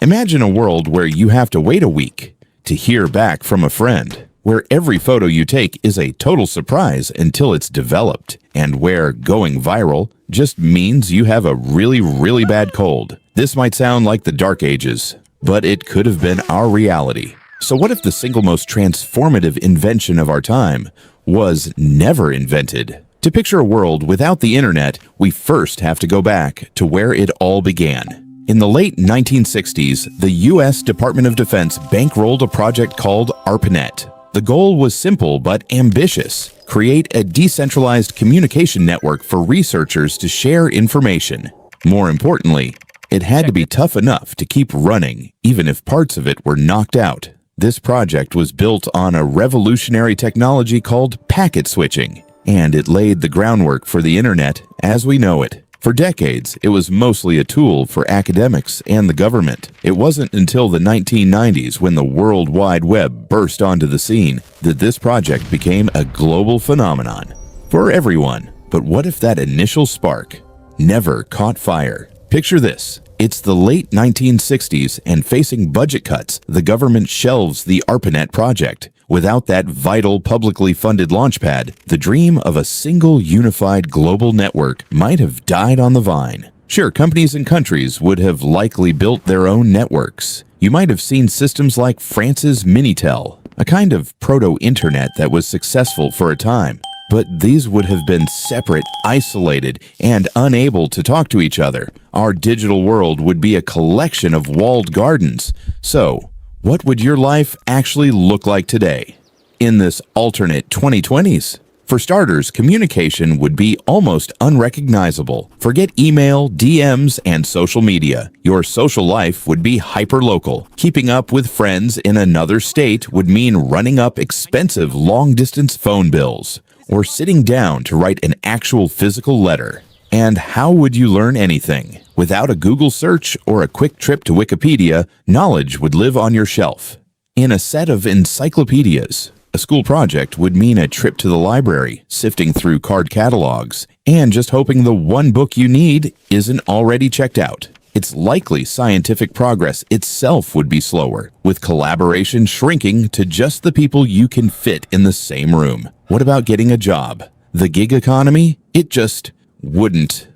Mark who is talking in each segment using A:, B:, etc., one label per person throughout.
A: Imagine a world where you have to wait a week to hear back from a friend, where every photo you take is a total surprise until it's developed, and where going viral just means you have a really bad cold. This might sound like the Dark Ages, but it could have been our reality. So what if the single most transformative invention of our time was never invented? To picture a world without the internet, we first have to go back to where it all began. In the late 1960s, the U.S. Department of Defense bankrolled a project called ARPANET. The goal was simple but ambitious: create a decentralized communication network for researchers to share information. More importantly, it had to be tough enough to keep running, even if parts of it were knocked out. This project was built on a revolutionary technology called packet switching, and it laid the groundwork for the internet as we know it. For decades, it was mostly a tool for academics and the government. It wasn't until the 1990s, when the World Wide Web burst onto the scene, that this project became a global phenomenon for everyone. But what if that initial spark never caught fire? Picture this. It's the late 1960s, and facing budget cuts, the government shelves the ARPANET project. Without that vital publicly funded launchpad, the dream of a single unified global network might have died on the vine. Sure, companies and countries would have likely built their own networks. You might have seen systems like France's Minitel, a kind of proto-internet that was successful for a time. But these would have been separate, isolated, and unable to talk to each other. Our digital world would be a collection of walled gardens. So, what would your life actually look like today, in this alternate 2020s? For starters, communication would be almost unrecognizable. Forget email, DMs, and social media. Your social life would be hyperlocal. Keeping up with friends in another state would mean running up expensive long-distance phone bills, or sitting down to write an actual physical letter. And how would you learn anything? Without a Google search or a quick trip to Wikipedia, knowledge would live on your shelf in a set of encyclopedias. A school project would mean a trip to the library, sifting through card catalogs, and just hoping the one book you need isn't already checked out. It's likely scientific progress itself would be slower, with collaboration shrinking to just the people you can fit in the same room. What about getting a job? The gig economy? It just wouldn't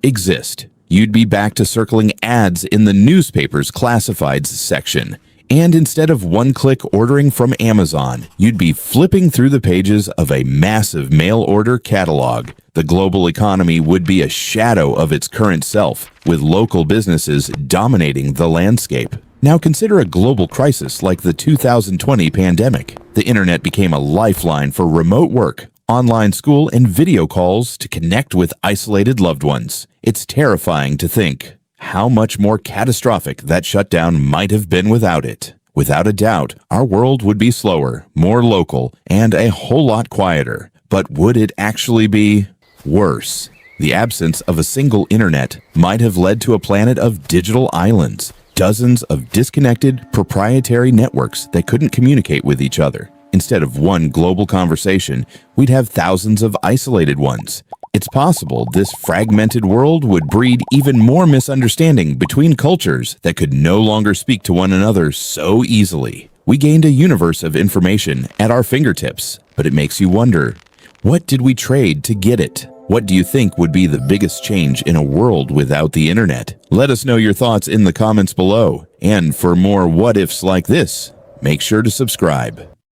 A: exist. You'd be back to circling ads in the newspaper's classifieds section. And instead of one-click ordering from Amazon, you'd be flipping through the pages of a massive mail-order catalog. The global economy would be a shadow of its current self, with local businesses dominating the landscape. Now consider a global crisis like the 2020 pandemic. The internet became a lifeline for remote work, online school, and video calls to connect with isolated loved ones. It's terrifying to think how much more catastrophic that shutdown might have been without it. Without a doubt, our world would be slower, more local, and a whole lot quieter. But would it actually be worse? The absence of a single internet might have led to a planet of digital islands, dozens of disconnected, proprietary networks that couldn't communicate with each other. Instead of one global conversation, we'd have thousands of isolated ones. It's possible this fragmented world would breed even more misunderstanding between cultures that could no longer speak to one another so easily. We gained a universe of information at our fingertips, but it makes you wonder, what did we trade to get it? What do you think would be the biggest change in a world without the internet? Let us know your thoughts in the comments below. And for more what-ifs like this, make sure to subscribe.